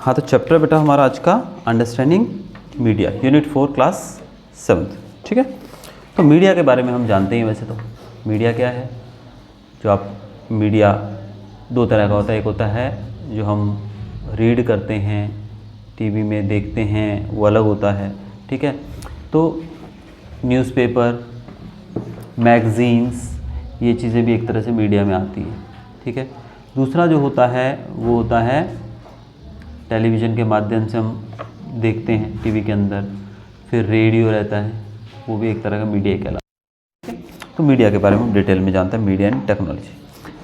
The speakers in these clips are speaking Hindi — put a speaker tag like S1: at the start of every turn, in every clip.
S1: हाँ, तो चैप्टर बेटा हमारा आज का अंडरस्टैंडिंग मीडिया, यूनिट 4 क्लास 7, ठीक है। तो मीडिया के बारे में हम जानते ही, वैसे तो मीडिया क्या है। जो आप मीडिया दो तरह का होता है, एक होता है जो हम रीड करते हैं, टीवी में देखते हैं, वो अलग होता है, ठीक है। तो न्यूज़पेपर, मैगज़ीन्स, ये चीज़ें भी एक तरह से मीडिया में आती हैं, ठीक है। दूसरा जो होता है वो होता है टेलीविज़न के माध्यम से हम देखते हैं टीवी के अंदर, फिर रेडियो रहता है, वो भी एक तरह का मीडिया कहलाता है। तो मीडिया के बारे में हम डिटेल में जानते हैं, मीडिया एंड टेक्नोलॉजी।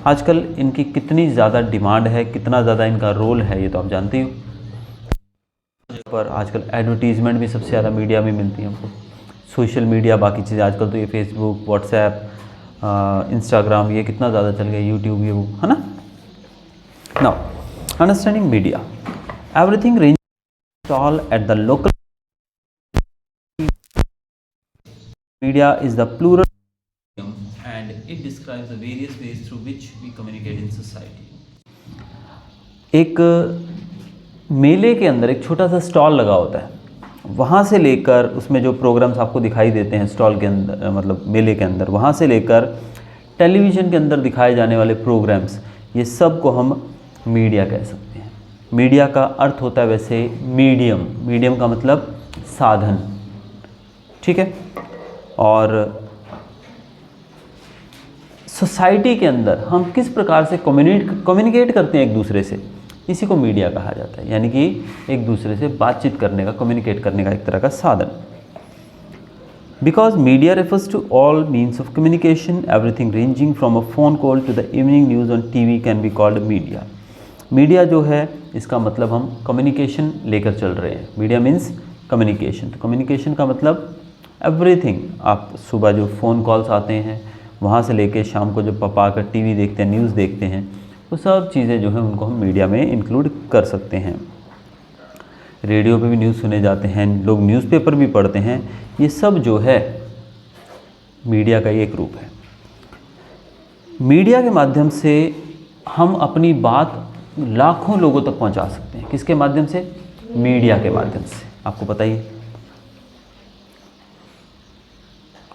S1: आजकल इनकी कितनी ज़्यादा डिमांड है, कितना ज़्यादा इनका रोल है, ये तो आप जानते ही हो। पर आजकल एडवर्टीज़मेंट भी सबसे ज़्यादा मीडिया में मिलती है हमको। सोशल मीडिया, बाकी चीज़ें आजकल तो ये फेसबुक, व्हाट्सएप, इंस्टाग्राम, ये कितना ज़्यादा चल गया, यूट्यूब, ये वो, है ना। Now understanding media, everything range all at the local media is the plural and it describes the various ways through which we communicate in society. एक मेले के अंदर एक छोटा सा स्टॉल लगा होता है, वहाँ से लेकर उसमें जो प्रोग्राम्स आपको दिखाई देते हैं स्टॉल के अंदर, मतलब मेले के अंदर, वहाँ से लेकर टेलीविज़न के अंदर दिखाए जाने वाले प्रोग्राम्स, ये सब को हम मीडिया कह सकते हैं। मीडिया का अर्थ होता है वैसे मीडियम, मीडियम का मतलब साधन, ठीक है। और सोसाइटी के अंदर हम किस प्रकार से कम्युनिकेट करते हैं एक दूसरे से, इसी को मीडिया कहा जाता है। यानी कि एक दूसरे से बातचीत करने का, कम्युनिकेट करने का एक तरह का साधन। Because media refers to all means of communication, everything ranging from a phone call to the evening news on TV can be called media. Media जो है, इसका मतलब हम कम्युनिकेशन लेकर चल रहे हैं। Media means communication. तो कम्युनिकेशन का मतलब एवरीथिंग, आप सुबह जो फ़ोन कॉल्स आते हैं, वहाँ से लेके शाम को जब पापा आकर टीवी देखते हैं, न्यूज़ देखते हैं, वो सब चीज़ें जो हैं उनको हम मीडिया में इंक्लूड कर सकते हैं। रेडियो पे भी न्यूज़ सुने जाते हैं, लोग न्यूज़पेपर भी पढ़ते हैं, ये सब जो है मीडिया का ही एक रूप है। मीडिया के माध्यम से हम अपनी बात लाखों लोगों तक पहुंचा सकते हैं। किसके माध्यम से? मीडिया के माध्यम से। आपको पता ही है,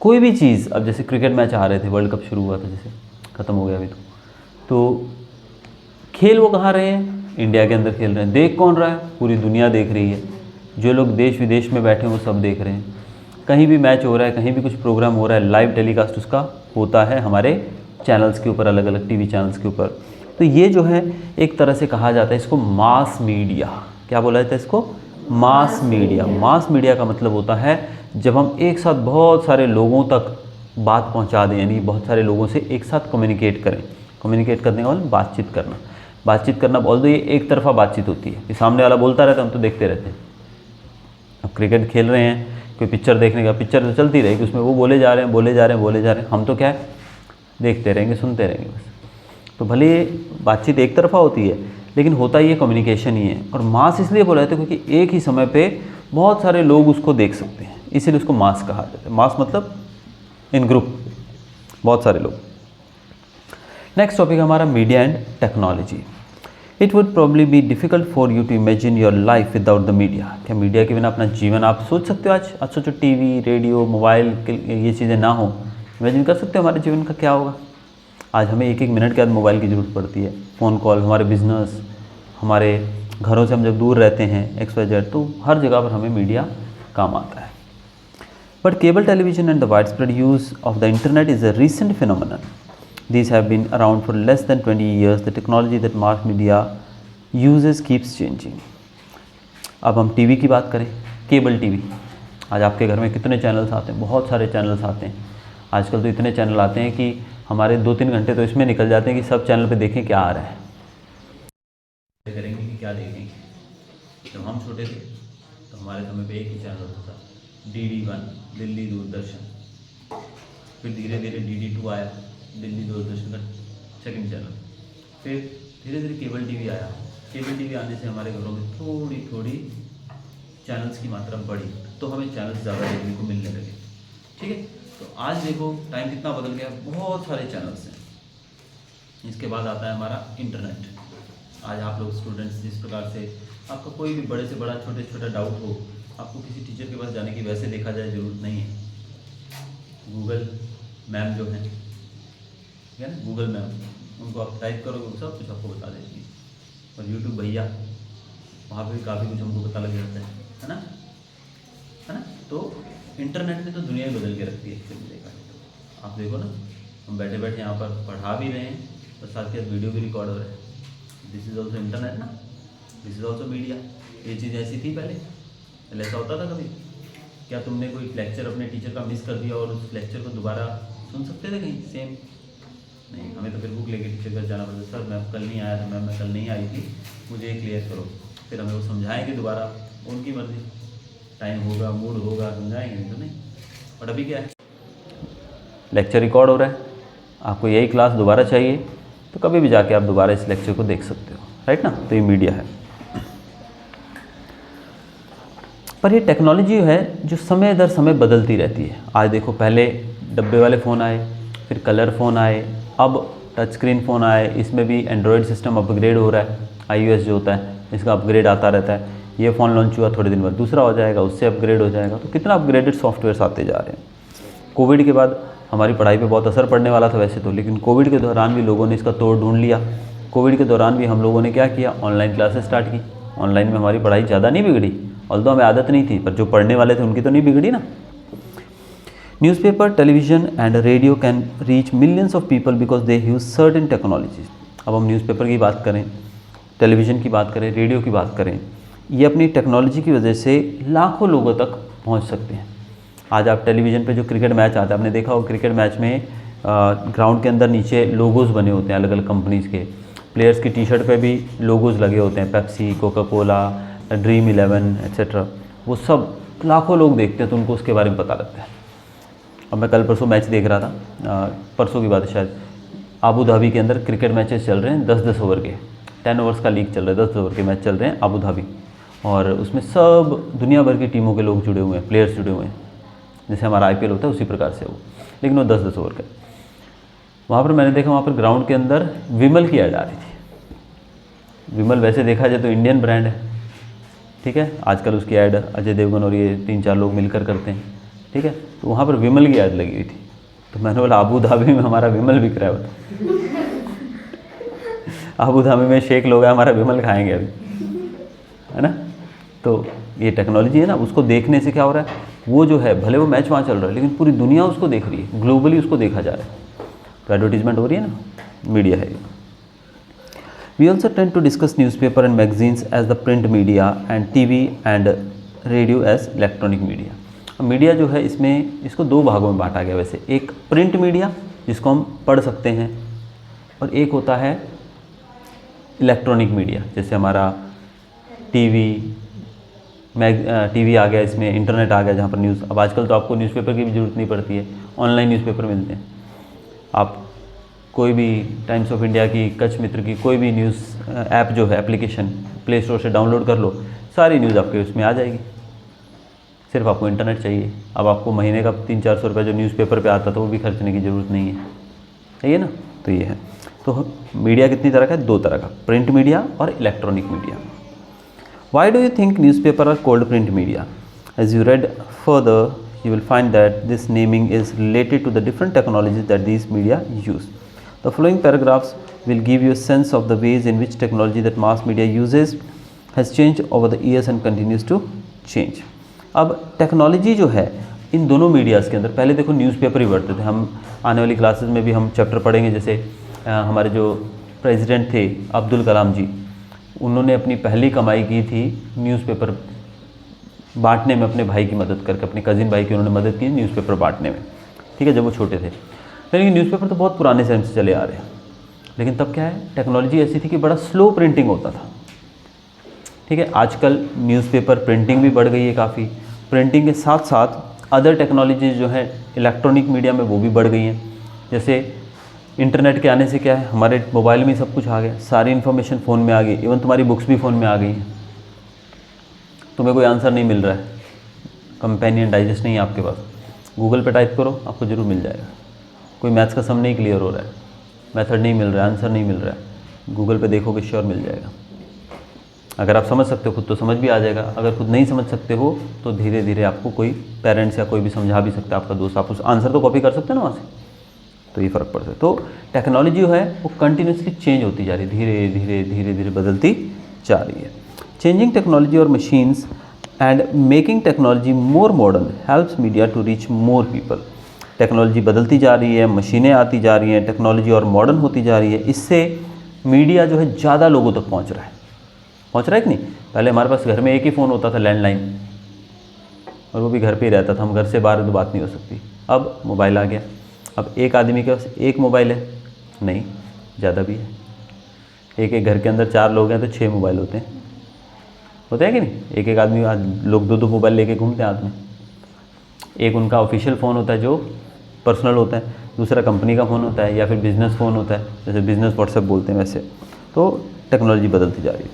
S1: कोई भी चीज़, अब जैसे क्रिकेट मैच आ रहे थे, वर्ल्ड कप शुरू हुआ था, जैसे ख़त्म हो गया अभी तो खेल वो कहाँ रहे हैं? इंडिया के अंदर खेल रहे हैं। देख कौन रहा है? पूरी दुनिया देख रही है। जो लोग देश विदेश में बैठे हैं वो सब देख रहे हैं। कहीं भी मैच हो रहा है, कहीं भी कुछ प्रोग्राम हो रहा है, लाइव टेलीकास्ट उसका होता है हमारे चैनल्स के ऊपर, अलग अलग टीवी चैनल्स के ऊपर। तो ये जो है एक तरह से कहा जाता है इसको मास मीडिया। क्या बोला जाता है इसको? Mass media. मास मीडिया का मतलब होता है जब हम एक साथ बहुत सारे लोगों तक बात पहुंचा दें, यानी बहुत सारे लोगों से एक साथ कम्युनिकेट करें। कम्युनिकेट करने का मतलब बातचीत करना। बातचीत करना बोल दो, ये एक तरफा बातचीत होती है कि सामने वाला बोलता रहता है, हम तो देखते रहते हैं। अब क्रिकेट खेल रहे हैं, कोई पिक्चर देखने का, पिक्चर तो चलती रहेगी, उसमें वो बोले जा रहे हैं, बोले जा रहे हैं, बोले जा रहे हैं, हम तो क्या है, देखते रहेंगे, सुनते रहेंगे बस। तो भले बातचीत एक तरफा होती है, लेकिन होता ही ये कम्युनिकेशन ही है। और मास इसलिए बोला जाता है क्योंकि एक ही समय पे बहुत सारे लोग उसको देख सकते हैं, इसीलिए उसको मास कहा जाता है। मास मतलब इन ग्रुप, बहुत सारे लोग। नेक्स्ट टॉपिक हमारा media and technology. It would probably be difficult for you to imagine your life without the media. क्या मीडिया के बिना अपना जीवन आप सोच सकते हो? आज सोचो, टीवी, रेडियो, मोबाइल, ये चीज़ें ना हो, इमेजिन कर सकते हो हमारे जीवन का क्या होगा? आज हमें एक एक मिनट के बाद मोबाइल की ज़रूरत पड़ती है। फ़ोन कॉल, हमारे बिजनेस, हमारे घरों से हम जब दूर रहते हैं XYZ, तो हर जगह पर हमें मीडिया काम आता है। But cable television and the wide spread use of the internet is a recent phenomenon. These have been around for less than 20 years. The technology that mass media uses keeps changing. अब हम टीवी की बात करें, केबल टीवी। आज आपके घर में कितने चैनल्स आते हैं? बहुत सारे चैनल्स आते हैं। आजकल तो इतने चैनल आते हैं कि हमारे 2-3 घंटे तो इसमें निकल जाते हैं कि सब चैनल पे देखें क्या आ रहा है, करेंगे कि क्या देखेंगे। जब हम छोटे थे तो हमारे समय पे एक ही चैनल होता था, DD1, दिल्ली दूरदर्शन। फिर धीरे धीरे DD2 आया, दिल्ली दूरदर्शन का सेकंड चैनल। फिर धीरे धीरे केबल टीवी आया। केबल टीवी आने से हमारे घरों में थोड़ी थोड़ी चैनल्स की मात्रा बढ़ी, तो हमें चैनल्स ज़्यादा देखने को मिलने लगे, ठीक है। तो आज देखो टाइम कितना बदल गया, बहुत सारे चैनल्स हैं। इसके बाद आता है हमारा इंटरनेट। आज आप लोग स्टूडेंट्स जिस प्रकार से आपका कोई भी बड़े से बड़ा छोटे से छोटा डाउट हो, आपको किसी टीचर के पास जाने की वैसे देखा जाए ज़रूरत नहीं है। गूगल मैम जो है, ठीक है ना, गूगल मैम, उनको आप टाइप करोगे सब कुछ आपको बता देती है। और यूट्यूब भैया, वहाँ पे भी काफ़ी कुछ हमको पता लग जाता है ना, है ना। तो इंटरनेट ने तो दुनिया ही बदल के रखती है एक्चुअली देखा जाए तो। आप देखो ना, हम बैठे बैठे यहाँ पर पढ़ा भी रहे हैं और साथ ही साथ वीडियो भी रिकॉर्ड हो रहा है। दिस इज़ ऑल्सो इंटरनेट ना, दिस इज़ ऑल्सो मीडिया। ये चीज़ ऐसी थी पहले ऐसा होता था कभी? क्या तुमने कोई लेक्चर अपने टीचर का मिस कर दिया और उस लेक्चर को दोबारा सुन सकते थे कहीं सेम? नहीं, हमें तो फिर बुक लेके टीचर घर जाना पड़ता। सर मैं कल नहीं आया था, मैम मैं कल नहीं आई थी, मुझे ये क्लियर करो। फिर हमें वो समझाएंगे दोबारा, उनकी मर्जी, टाइम होगा, मूड होगा, समझाएंगे, नहीं तो नहीं। और अभी क्या है, लेक्चर रिकॉर्ड हो रहा है, आपको यही क्लास दोबारा चाहिए तो कभी भी जाके आप दोबारा इस लेक्चर को देख सकते हो, राइट ना। तो ये मीडिया है। पर ये टेक्नोलॉजी है जो समय दर समय बदलती रहती है। आज देखो, पहले डब्बे वाले फ़ोन आए, फिर कलर फ़ोन आए, अब टच स्क्रीन फ़ोन आए, इसमें भी एंड्रॉयड सिस्टम अपग्रेड हो रहा है। iOS जो होता है इसका अपग्रेड आता रहता है। ये फ़ोन लॉन्च हुआ, थोड़े दिन बाद दूसरा हो जाएगा, उससे अपग्रेड हो जाएगा। तो कितना अपग्रेडेड सॉफ्टवेयर्स आते जा रहे हैं। कोविड के बाद हमारी पढ़ाई पे बहुत असर पड़ने वाला था वैसे तो, लेकिन कोविड के दौरान भी लोगों ने इसका तोड़ ढूंढ लिया। कोविड के दौरान भी हम लोगों ने क्या किया, ऑनलाइन क्लासेस स्टार्ट की। ऑनलाइन में हमारी पढ़ाई ज़्यादा नहीं बिगड़ी, ऑल्दो हमें आदत नहीं थी, पर जो पढ़ने वाले थे उनकी तो नहीं बिगड़ी ना। Newspaper, television and radio can reach millions of people because they use certain technologies. अब हम न्यूज़पेपर की बात करें, टेलीविज़न की बात करें, रेडियो की बात करें, ये अपनी टेक्नोलॉजी की वजह से लाखों लोगों तक पहुंच सकते हैं। आज आप टेलीविज़न पे जो क्रिकेट मैच आता है, आपने देखा हो क्रिकेट मैच में ग्राउंड के अंदर नीचे लोगोज बने होते हैं अलग अलग कंपनीज़ के। प्लेयर्स की टी शर्ट पे भी लोगोज लगे होते हैं, Pepsi, Coca Cola, dream 11 etcetera. वो सब लाखों लोग देखते हैं तो उनको उसके बारे में पता लगता है। अब मैं कल परसों मैच देख रहा था, परसों की बात है शायद, आबू धाबी के अंदर क्रिकेट मैचेस चल रहे हैं 10-10 ओवर के, 10 ओवर्स का लीग चल रहा है, 10 ओवर के मैच चल रहे हैं आबू धाबी। और उसमें सब दुनिया भर की टीमों के लोग जुड़े हुए हैं, प्लेयर्स जुड़े हुए हैं, जैसे हमारा IPL होता है उसी प्रकार से वो, लेकिन वो 10-10 ओवर का। वहाँ पर मैंने देखा, वहाँ पर ग्राउंड के अंदर विमल की ऐड आ रही थी। विमल वैसे देखा जाए तो इंडियन ब्रांड है, ठीक है, आजकल उसकी ऐड अजय देवगन और ये 3-4 लोग मिलकर करते हैं, ठीक है। तो वहाँ पर विमल की ऐड लगी हुई थी, तो मैंने बोला आबू धाबी में हमारा विमल बिक रहा है। आबू धाबी में शेख लोग हैं, हमारा विमल खाएंगे अभी, है ना। तो ये टेक्नोलॉजी है ना, उसको देखने से क्या हो रहा है, वो जो है भले वो मैच वहाँ चल रहा है लेकिन पूरी दुनिया उसको देख रही है, ग्लोबली उसको देखा जा रहा है। तो एडवर्टीजमेंट हो रही है ना, मीडिया है। We also tend to discuss newspaper and magazines as the print media and TV and radio as electronic media. अब मीडिया जो है इसमें इसको दो भागों में बांटा गया वैसे, एक प्रिंट मीडिया जिसको हम पढ़ सकते हैं, और एक होता है इलेक्ट्रॉनिक मीडिया, जैसे हमारा टीवी आ गया, इसमें इंटरनेट आ गया जहाँ पर न्यूज़। अब आजकल तो आपको न्यूज़पेपर की भी ज़रूरत नहीं पड़ती है, ऑनलाइन न्यूज़पेपर मिलते हैं। आप कोई भी टाइम्स ऑफ इंडिया की, कच्छ मित्र की, कोई भी न्यूज़ ऐप जो है, एप्लीकेशन प्ले स्टोर से डाउनलोड कर लो, सारी न्यूज़ आपके उसमें आ जाएगी, सिर्फ आपको इंटरनेट चाहिए। अब आपको महीने का 300-400 रुपये जो न्यूज़पेपर पे आता था वो भी खर्चने की ज़रूरत नहीं है, सही है ना। तो ये है। तो मीडिया कितनी तरह का है, दो तरह का, प्रिंट मीडिया और electronic media. Why do you think newspapers are called print media? As you read further you will find that this naming is related to the different technologies that these media use. The following paragraphs will give you a sense of the ways in which technology that mass media uses has changed over the years and continues to change. अब टेक्नोलॉजी जो है इन दोनों मीडियाज़ के अंदर, पहले देखो न्यूज़पेपर ही पढ़ते थे हम, आने वाली क्लासेस में भी हम चैप्टर पढ़ेंगे, जैसे हमारे जो प्रेसिडेंट थे अब्दुल कलाम जी, उन्होंने अपनी पहली कमाई की थी न्यूज़पेपर बांटने में, अपने भाई की मदद करके, अपने कज़िन भाई की उन्होंने मदद की न्यूज़पेपर बांटने में, ठीक है, जब वो छोटे थे। लेकिन न्यूज़पेपर तो बहुत पुराने समय से चले आ रहे हैं, लेकिन तब क्या है, टेक्नोलॉजी ऐसी थी कि बड़ा स्लो प्रिंटिंग होता था, ठीक है। आजकल न्यूज़पेपर प्रिंटिंग भी बढ़ गई है काफ़ी, प्रिंटिंग के साथ साथ अदर टेक्नोलॉजीज जो है इलेक्ट्रॉनिक मीडिया में वो भी बढ़ गई हैं। जैसे इंटरनेट के आने से क्या है, हमारे मोबाइल में सब कुछ आ गया, सारी इन्फॉर्मेशन फ़ोन में आ गई, इवन तुम्हारी बुक्स भी फ़ोन में आ गई हैं। तुम्हें कोई आंसर नहीं मिल रहा है, कंपेनियन डाइजेस्ट नहीं है आपके पास, गूगल पे टाइप करो, आपको ज़रूर मिल जाएगा। कोई मैथ्स का सम नहीं क्लियर हो रहा है, मेथड नहीं मिल रहा है, आंसर नहीं मिल रहा है, गूगल पे देखोगे श्योर मिल जाएगा। अगर आप समझ सकते हो खुद तो समझ भी आ जाएगा, अगर खुद नहीं समझ सकते हो तो धीरे धीरे आपको कोई पेरेंट्स या कोई भी समझा भी सकता है, आपका दोस्त, आप उस आंसर तो कॉपी कर सकते हो ना वहाँ से, तो ये फ़र्क पड़ सकता है। तो टेक्नोलॉजी जो है वो कंटिन्यूसली चेंज होती जा रही है, धीरे धीरे धीरे धीरे बदलती जा रही है। चेंजिंग टेक्नोलॉजी और machines and making technology more modern helps media to reach more people. Technology बदलती जा रही है, मशीनें आती जा रही हैं, टेक्नोलॉजी और मॉडर्न होती जा रही है, इससे मीडिया जो है ज़्यादा लोगों तक पहुंच रहा है कि नहीं। पहले हमारे पास घर में एक ही फ़ोन होता था, लैंडलाइन, और वो भी घर पे ही रहता था, हम घर से बाहर तो बात नहीं हो सकती। अब मोबाइल आ गया, अब एक आदमी के पास एक मोबाइल है, नहीं ज़्यादा भी है, एक एक घर के अंदर 4 लोग हैं तो 6 मोबाइल होते हैं कि नहीं। एक एक आदमी, लोग 2-2 मोबाइल लेके घूमते हैं हाथ में। एक उनका ऑफिशियल फ़ोन होता है जो पर्सनल होता है, दूसरा कंपनी का फ़ोन होता है, या फिर बिज़नेस फ़ोन होता है, जैसे बिज़नेस व्हाट्सएप बोलते हैं वैसे। तो टेक्नोलॉजी बदलती जा रही है।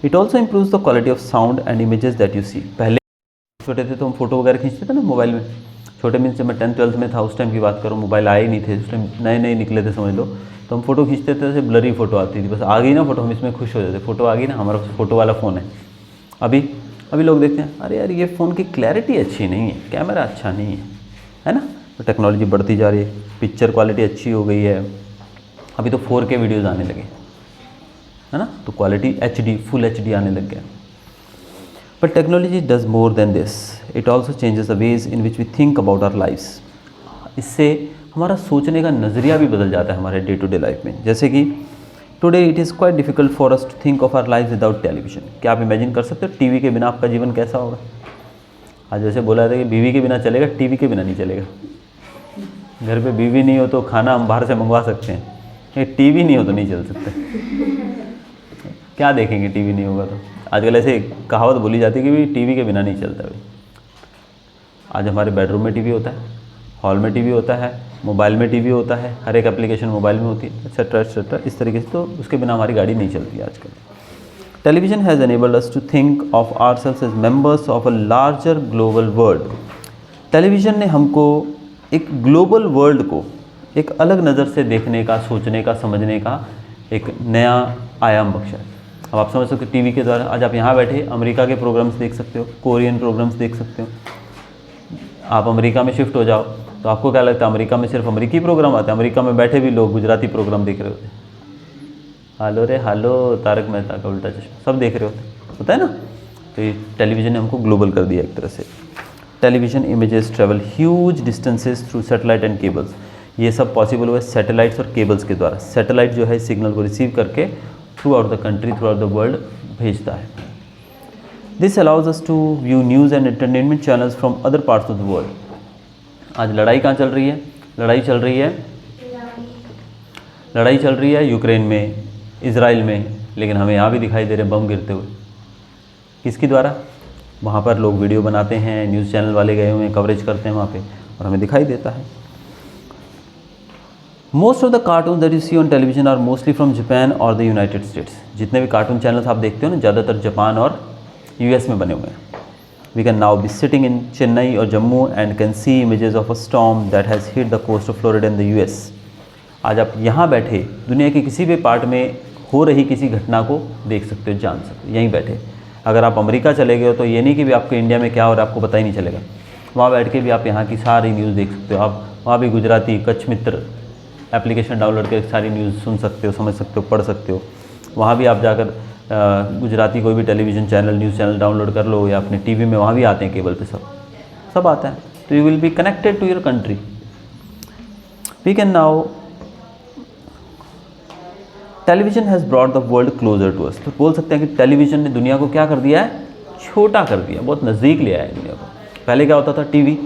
S1: It also improves the quality of sound and images that you see. पहले छोटे थे तो हम फोटो वगैरह खींचते थे ना मोबाइल में, छोटे मीन्स जब मैं 10th-12th में था उस टाइम की बात करूँ, मोबाइल आए ही नहीं थे उस टाइम, नए नए निकले थे समझ लो, तो हम फोटो खींचते थे, जैसे ब्लरी फोटो आती थी, बस आ गई ना फोटो, हम इसमें खुश हो जाते, फोटो आ गई ना, हमारा फोटो वाला फ़ोन है। अभी लोग देखते हैं, अरे यार ये फ़ोन की क्लैरिटी अच्छी नहीं है, कैमरा अच्छा नहीं है ना। तो टेक्नोलॉजी बढ़ती जा रही है, पिक्चर क्वालिटी अच्छी हो गई है, अभी तो 4K वीडियोज़ आने लगे, है ना, तो क्वालिटी HD, फुल HD आने लग गया। But technology does more than this, it also changes the ways in which we think about our lifes. इससे हमारा सोचने का नज़रिया भी बदल जाता है हमारे डे टू डे लाइफ में। जैसे कि today it is quite difficult for us to think of our life without television. क्या आप इमेजिन कर सकते हो टीवी के बिना आपका जीवन कैसा होगा? आज जैसे बोला था कि बीवी के बिना चलेगा, टीवी के बिना नहीं चलेगा। घर पे बीवी नहीं हो तो खाना हम बाहर से मंगवा सकते हैं, टीवी नहीं हो तो नहीं चल सकते। क्या देखेंगे टीवी नहीं होगा तो? आजकल ऐसे कहावत बोली जाती है कि भी टीवी के बिना नहीं चलता भाई। आज हमारे बेडरूम में टीवी होता है, हॉल में टीवी होता है, मोबाइल में टीवी होता है, हर एक एप्लीकेशन मोबाइल में होती है, एक्सेट्रा एक्सेट्रा, इस तरीके से। तो उसके बिना हमारी गाड़ी नहीं चलती है आजकल। Television has enabled us to think of ourselves as members of a larger global world। Television ने हमको एक ग्लोबल वर्ल्ड को एक अलग नज़र से देखने का, सोचने का, समझने का एक नया आयाम बख्शा है। अब आप समझ सकते हो टीवी के द्वारा आज आप यहाँ बैठे अमेरिका के प्रोग्राम्स देख सकते हो, कोरियन प्रोग्राम्स देख सकते हो। आप अमेरिका में शिफ्ट हो जाओ तो आपको क्या लगता है अमेरिका में सिर्फ अमेरिकी प्रोग्राम आते हैं? अमेरिका में बैठे भी लोग गुजराती प्रोग्राम देख रहे होते हैं, हालो रे हालो, तारक मेहता का उल्टा चश्मा, सब देख रहे होता है ना। तो ये टेलीविज़न ने हमको ग्लोबल कर दिया एक तरह से। Television images travel huge distances through satellite and cables. ये सब पॉसिबल हुआ है सैटेलाइट्स और केबल्स के द्वारा। सैटेलाइट जो है सिग्नल को रिसीव करके throughout the country, throughout the world भेजता है। This allows us to view news and entertainment channels from other parts of the world. आज लड़ाई कहाँ चल रही है? लड़ाई चल रही है यूक्रेन में, इज़राइल में, लेकिन हमें यहाँ भी दिखाई दे रहे बम गिरते हुए। किसके द्वारा? वहाँ पर लोग वीडियो बनाते हैं, न्यूज़ चैनल वाले गए हुए हैं, कवरेज करते हैं वहाँ पे, और हमें दिखाई देता है। Most of the cartoon that you see on television are mostly from Japan और द यूनाइटेड स्टेट्स। जितने भी कार्टून चैनल्स आप देखते हो ना, ज़्यादातर जापान और US में बने हुए हैं। We can now be sitting in Chennai और Jammu and can see images of a storm that has hit the coast of Florida in the US। आज आप यहाँ बैठे दुनिया के किसी भी पार्ट में हो रही किसी घटना को देख सकते हो, जान सकते हो, यहीं बैठे। अगर आप अमेरिका चले गए हो तो ये नहीं कि भी आपको इंडिया में क्या हो रहा है आपको पता ही नहीं चलेगा, वहाँ बैठ के भी आप यहाँ की सारी न्यूज़ देख सकते हो। आप वहाँ भी गुजराती कच्छ मित्र एप्लीकेशन डाउनलोड करके सारी न्यूज़ सुन सकते हो, समझ सकते हो, पढ़ सकते हो। वहाँ भी आप जाकर गुजराती कोई भी television channel, news channel download कर लो, या अपने टीवी में वहाँ भी आते हैं, केबल पे सब आता है। तो you will be connected to your country. We can now television has brought the world closer to us. तो बोल सकते हैं कि टेलीविज़न ने दुनिया को क्या कर दिया है? छोटा कर दिया, बहुत नज़दीक ले आया है दुनिया को। पहले क्या होता था? टीवी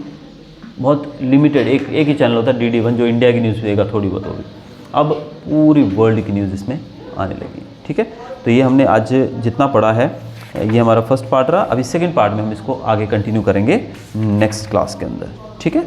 S1: बहुत लिमिटेड, एक ही चैनल होता है, DD1, जो इंडिया की न्यूज़ देगा थोड़ी बहुत होगी। अब पूरी वर्ल्ड की न्यूज़ इसमें आने लगी। ठीक है, तो ये हमने आज जितना पढ़ा है ये हमारा फर्स्ट पार्ट रहा। अभी सेकंड पार्ट में हम इसको आगे कंटिन्यू करेंगे नेक्स्ट क्लास के अंदर। ठीक है।